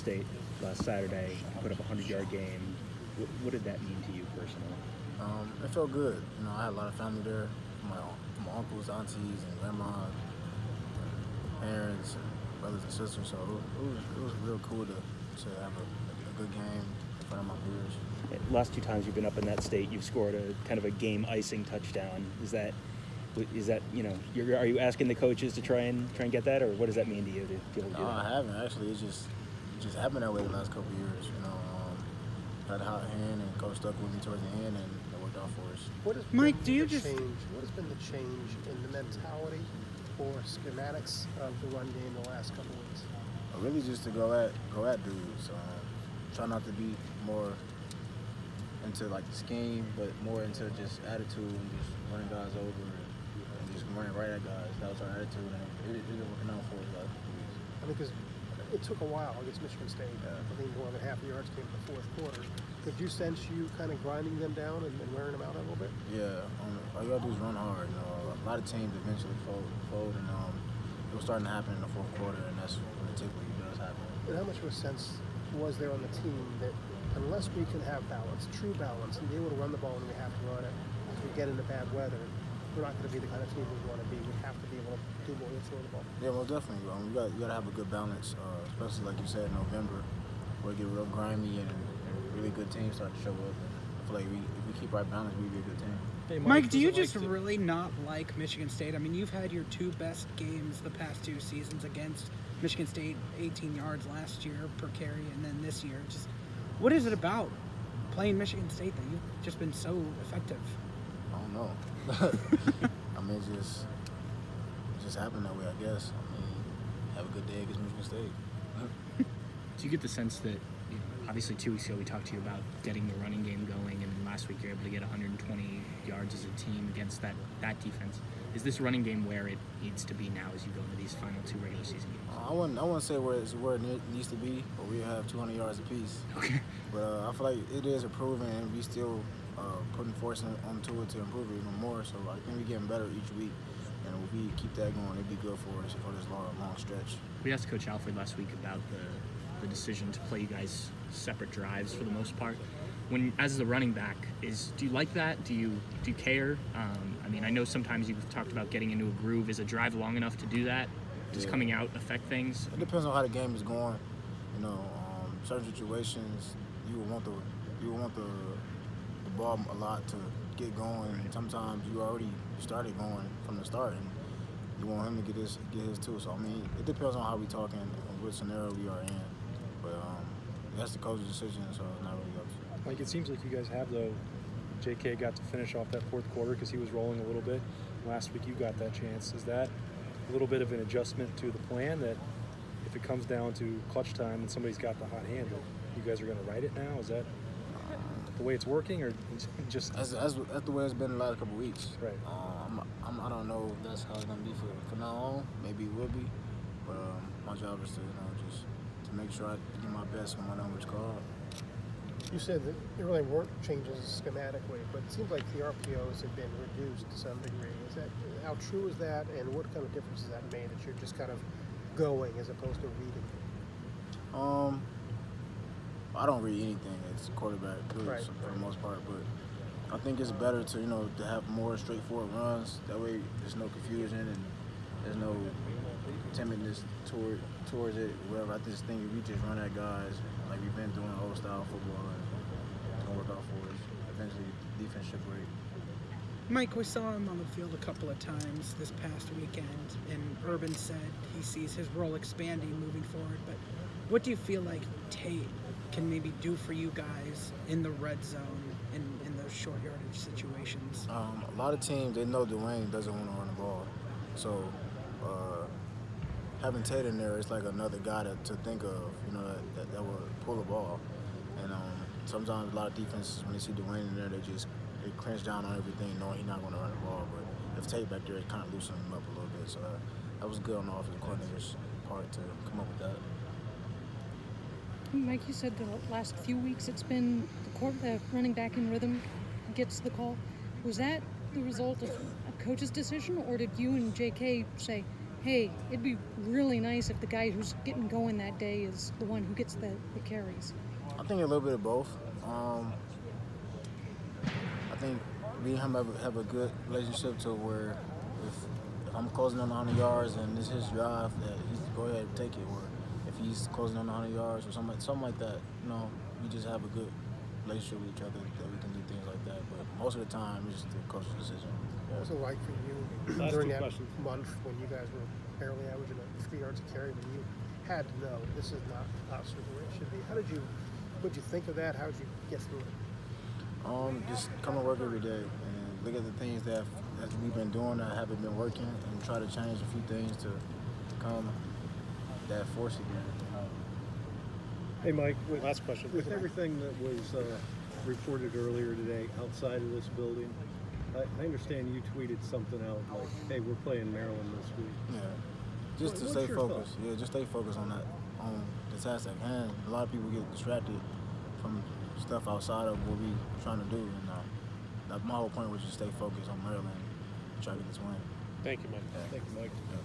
State last Saturday. You put up a 100-yard game. What did that mean to you personally? It felt good. I had a lot of family there, my uncles, aunties, and grandma, parents, and brothers and sisters. So it was real cool to have a good game in front of my peers. Last 2 times you've been up in that state, you've scored a kind of a game-icing touchdown. Is that are you asking the coaches to try and get that, or what does that mean to you to be able to do that? I haven't actually. It just happened that way the last couple of years. Had a hot hand, and coach stuck with me towards the end, and it worked out for us. What has Mike, been what has been the change in the mentality or schematics of the run game the last couple of weeks? Really just to go at dudes. Try not to be more into like the scheme, but more into just attitude and just running guys over and just running right at guys. That was our attitude, and it been working out for us last couple of weeks. Because it took a while against Michigan State. I think more than half the yards came in the fourth quarter. Did you sense you kind of grinding them down and wearing them out a little bit? Yeah, all you gotta do is run hard. A lot of teams eventually fold, and it was starting to happen in the fourth quarter, and that's when it typically does happen. And how much of a sense was there on the team that unless we can have balance, true balance, and be able to run the ball when we have to run it, as we get into bad weather, we're not going to be the kind of team we want to be. We have to be able to do more than throw the ball. Yeah, most definitely. You got to have a good balance, especially like you said in November, where it get real grimy and really good teams start to show up. And I feel like if we keep our balance, we'll be a good team. Hey, Mike, do you just really not like Michigan State? I mean, you've had your 2 best games the past 2 seasons against Michigan State, 18 yards last year per carry, and then this year. Just what is it about playing Michigan State that you've just been so effective? I don't know. I mean, it just happened that way, I guess. I mean, have a good day against Michigan State. Do you get the sense that, obviously 2 weeks ago we talked to you about getting the running game going, and then last week you're able to get 120 yards as a team against that defense. Is this running game where it needs to be now as you go into these final 2 regular season games? I wouldn't say where it needs to be, but we have 200 yards apiece. Okay. But I feel like it is improving, and we still putting force onto it to improve it even more. So I think we're getting better each week, and if we keep that going, it'd be good for us for this long stretch. We asked Coach Alfred last week about the decision to play you guys separate drives for the most part. When, as the running back, do you like that? Do you care? I mean, I know sometimes you've talked about getting into a groove. Is a drive long enough to do that? Does coming out affect things? It depends on how the game is going. Certain situations you will want the ball a lot to get going. And sometimes you already started going from the start, and you want him to get his too. So I mean, it depends on how we talking and what scenario we are in. But that's the coach's decision, so it's not really up to. Like, it seems like you guys have, though. JK got to finish off that fourth quarter because he was rolling a little bit. Last week you got that chance. Is that a little bit of an adjustment to the plan that if it comes down to clutch time and somebody's got the hot hand, that you guys are going to ride it now? Is that the way it's working, or just that's the way it's been the last couple of weeks? Right. I don't know if that's how it's going to be for now on. Maybe it will be, but my job is to just to make sure I do my best when my number's called. You said that there really weren't changes schematically, but it seems like the RPOs have been reduced to some degree. How true is that, and what kind of difference has that made that you're just kind of going as opposed to reading? I don't read anything as quarterback does for the most part, but I think it's better to to have more straightforward runs. That way, there's no confusion and there's no timidness towards it. Whatever. I just think if we just run at guys like we've been doing old style football, it's gonna work out for us. Eventually, defense should break. Mike, we saw him on the field a couple of times this past weekend, and Urban said he sees his role expanding moving forward. But what do you feel like Tate can maybe do for you guys in the red zone in those short yardage situations? A lot of teams, they know Dwayne doesn't want to run the ball. So having Tate in there is like another guy to think of, that will pull the ball. And sometimes a lot of defenses, when they see Dwayne in there, they clench down on everything, knowing he's not going to run the ball. But if Tate back there, it kind of loosened him up a little bit. So that was good on the offensive coordinator's part to come up with that. Mike, you said the last few weeks it's been the running back in rhythm gets the call. Was that the result of a coach's decision, or did you and JK say, hey, it'd be really nice if the guy who's getting going that day is the one who gets the carries? I think a little bit of both. I think me and him have a good relationship to where if I'm closing on 100 yards and it's his drive, that he's go ahead and take it. Or if he's closing on 100 yards or something like that, we just have a good relationship with each other that we can do things like that. But most of the time, it's just the coach's decision. What was it like for you during that month when you guys were barely averaging 3 yards a carry, when you had to know this is not us or where it should be? What did you think of that? How did you get through it? Just come to work every day and look at the things that we've been doing that haven't been working and try to change a few things to come that force again. Hey, Mike, Last question. with everything that was reported earlier today outside of this building, I understand you tweeted something out like, hey, we're playing Maryland this week. Yeah, just to What's stay your focused. thought? Yeah, just stay focused on that, on the task at hand. A lot of people get distracted from stuff outside of what we're trying to do. And my whole point was just stay focused on Maryland and try to get this win. Thank you, Mike. Yeah. Thank you, Mike. Yeah.